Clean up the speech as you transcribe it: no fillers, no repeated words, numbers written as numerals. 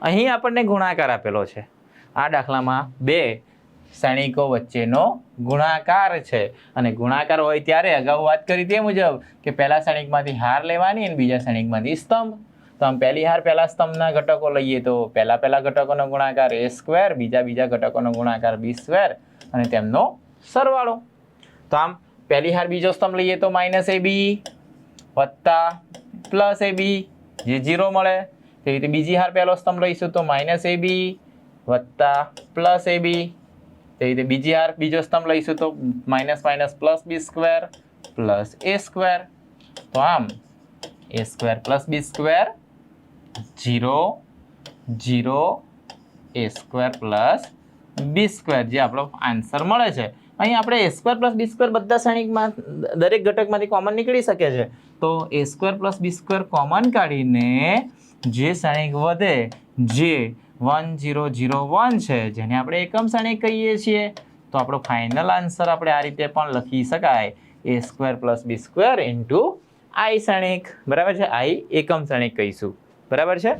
અહીં આપણને ગુણાકાર આપેલો છે. આ દાખલામાં બે શ્રેણિકો વચ્ચેનો ગુણાકાર છે અને ગુણાકાર હોય ત્યારે અગાઉ વાત કરી તે મુજબ કે પહેલા શ્રેણિકમાંથી હાર લેવાની અને બીજા શ્રેણિકમાંથી સ્તંભ. તો આમ પહેલી હાર પહેલા સ્તંભના ઘટકો લઈએ તો પહેલા ઘટકોનો ગુણાકાર a સ્ક્વેર, બીજા ઘટકોનો ગુણાકાર b સ્ક્વેર અને તેમનો સરવાળો. તો આમ પહેલી હાર બીજો સ્તંભ લઈએ તો -ab વત્તા +ab જે 0 મળે. તેવી રીતે બીજી હાર પહેલો સ્તંભ લઈશું તો -ab વત્તા +ab. તેવી રીતે બીજી હાર બીજો સ્તંભ લઈશું તો +b સ્ક્વેર +a સ્ક્વેર. તો આમ a square +b square 0 0 a square +b square જે આપણો આન્સર મળે છે. અહીં આપણે a સ્ક્વેર +b સ્ક્વેર બધા શ્રેણિકમાં દરેક ઘટકમાંથી કોમન નીકળી શકે છે. તો a square +b square common કાઢીને જે શ્રેણિક વધે જે 1 0 0 1 છે જેને આપણે એકમ શ્રેણિક કહીએ છીએ. તો આપણો ફાઇનલ આન્સર આપણે આ રીતે પણ લખી શકાય a square +b square into i શ્રેણિક. બરાબર છે, i એકમ શ્રેણિક કહીશું. બરાબર છે.